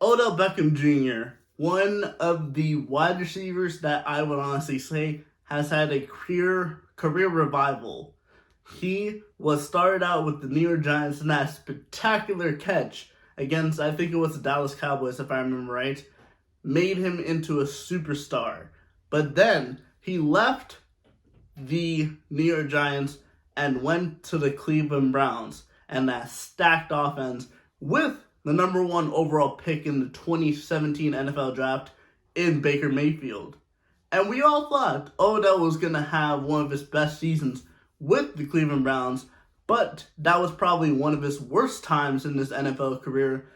Odell Beckham Jr., one of the wide receivers that I would honestly say has had a career revival. He was started out with the New York Giants in that spectacular catch against, I think it was the Dallas Cowboys, if I remember right, made him into a superstar. But then he left the New York Giants and went to the Cleveland Browns and that stacked offense with the number one overall pick in the 2017 NFL draft in Baker Mayfield. And we all thought Odell was going to have one of his best seasons with the Cleveland Browns, but that was probably one of his worst times in his NFL career.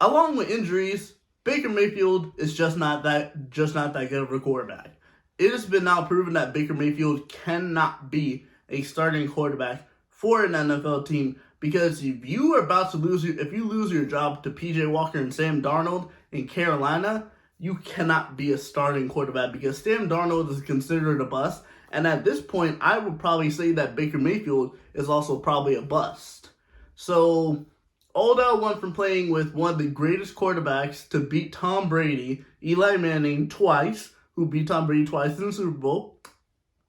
Along with injuries, Baker Mayfield is just not that good of a quarterback. It has been now proven that Baker Mayfield cannot be a starting quarterback for an NFL team, because if you lose your job to PJ Walker and Sam Darnold in Carolina, you cannot be a starting quarterback because Sam Darnold is considered a bust. And at this point, I would probably say that Baker Mayfield is also probably a bust. So Odell went from playing with one of the greatest quarterbacks to beat Tom Brady, Eli Manning twice, who beat Tom Brady twice in the Super Bowl,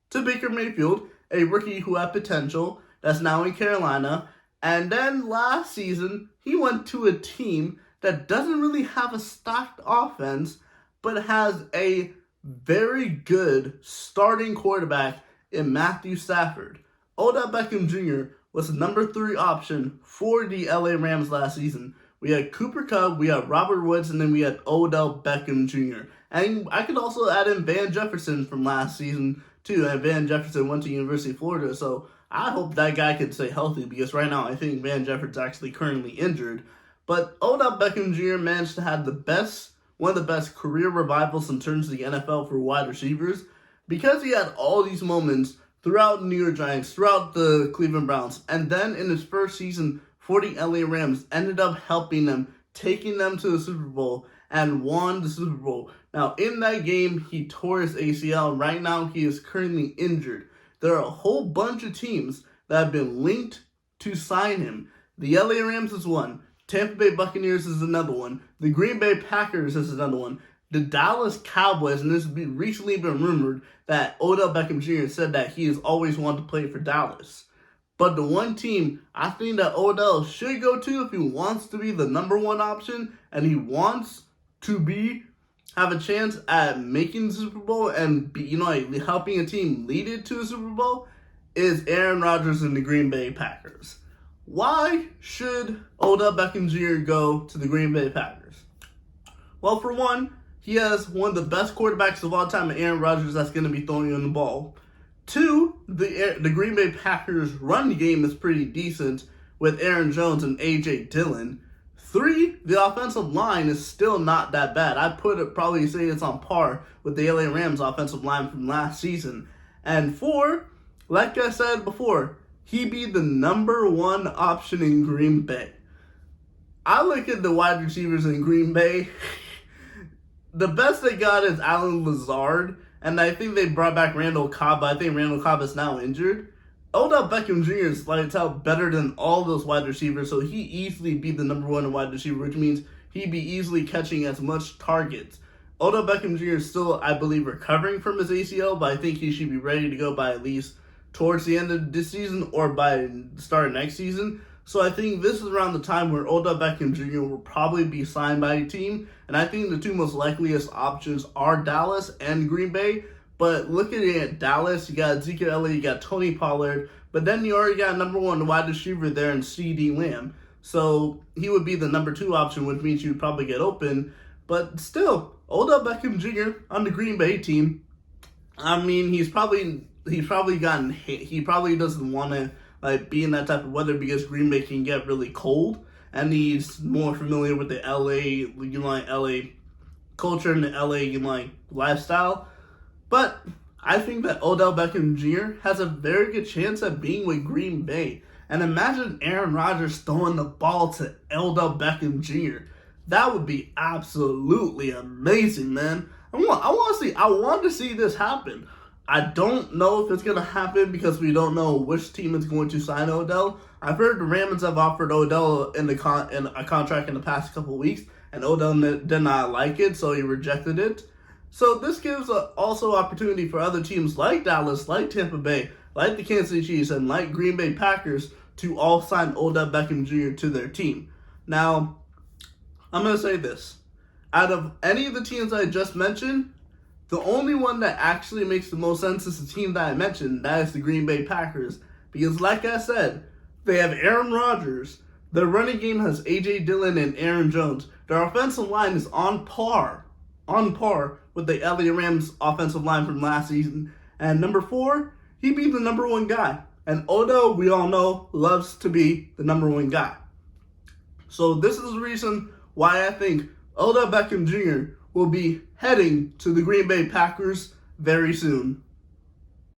to Baker Mayfield, a rookie who had potential that's now in Carolina. And then last season, he went to a team that doesn't really have a stocked offense, but has a very good starting quarterback in Matthew Stafford. Odell Beckham Jr. was the number 3 option for the LA Rams last season. We had Cooper Kupp, we had Robert Woods, and then we had Odell Beckham Jr. And I could also add in Van Jefferson from last season too. And Van Jefferson went to University of Florida, so I hope that guy can stay healthy, because right now I think Van Jefferson's actually currently injured. But Odell Beckham Jr. managed to have one of the best career revivals in terms of the NFL for wide receivers, because he had all these moments throughout the New York Giants, throughout the Cleveland Browns, and then in his first season for the LA Rams, ended up helping them, taking them to the Super Bowl, and won the Super Bowl. Now, in that game, he tore his ACL. Right now, he is currently injured. There are a whole bunch of teams that have been linked to sign him. The LA Rams is one. Tampa Bay Buccaneers is another one. The Green Bay Packers is another one. The Dallas Cowboys, and this has recently been rumored that Odell Beckham Jr. said that he has always wanted to play for Dallas. But the one team I think that Odell should go to if he wants to be the number 1 option and he wants to have a chance at making the Super Bowl and helping a team lead it to a Super Bowl is Aaron Rodgers and the Green Bay Packers. Why should Odell Beckham Jr. go to the Green Bay Packers? Well, for one, he has one of the best quarterbacks of all time, Aaron Rodgers, that's going to be throwing him the ball. 2, the Green Bay Packers run game is pretty decent with Aaron Jones and A.J. Dillon. 3, the offensive line is still not that bad. I'd probably say it's on par with the LA Rams offensive line from last season. And 4, like I said before, he'd be the number 1 option in Green Bay. I look at the wide receivers in Green Bay. The best they got is Allen Lazard, and I think they brought back Randall Cobb, but I think Randall Cobb is now injured. Odell Beckham Jr. is lights out better than all those wide receivers, so he easily be the number 1 wide receiver, which means he'd be easily catching as much targets. Odell Beckham Jr. is still, I believe, recovering from his ACL, but I think he should be ready to go by at least towards the end of this season or by the start of next season. So I think this is around the time where Odell Beckham Jr. will probably be signed by a team, and I think the 2 most likeliest options are Dallas and Green Bay. But looking at Dallas, you got Ezekiel Elliott, you got Tony Pollard, but then you already got number 1 wide receiver there in C.D. Lamb. So he would be the number 2 option, which means you'd probably get open. But still, Odell Beckham Jr. on the Green Bay team, I mean, he probably doesn't want to be in that type of weather because Green Bay can get really cold, and he's more familiar with the LA culture and the LA lifestyle. But I think that Odell Beckham Jr. has a very good chance at being with Green Bay. And imagine Aaron Rodgers throwing the ball to Odell Beckham Jr. That would be absolutely amazing, man. I want to see this happen. I don't know if it's going to happen because we don't know which team is going to sign Odell. I've heard the Rams have offered Odell in a contract in the past couple of weeks, and Odell did not like it, so he rejected it. So this gives also opportunity for other teams like Dallas, like Tampa Bay, like the Kansas City Chiefs, and like Green Bay Packers to all sign Odell Beckham Jr. to their team. Now, I'm going to say this. Out of any of the teams I just mentioned, the only one that actually makes the most sense is the team that I mentioned. That is the Green Bay Packers. Because like I said, they have Aaron Rodgers. Their running game has A.J. Dillon and Aaron Jones. Their offensive line is on par with the LA Rams offensive line from last season. And number 4, he'd be the number 1 guy. And Odell, we all know, loves to be the number 1 guy. So this is the reason why I think Odell Beckham Jr. will be heading to the Green Bay Packers very soon.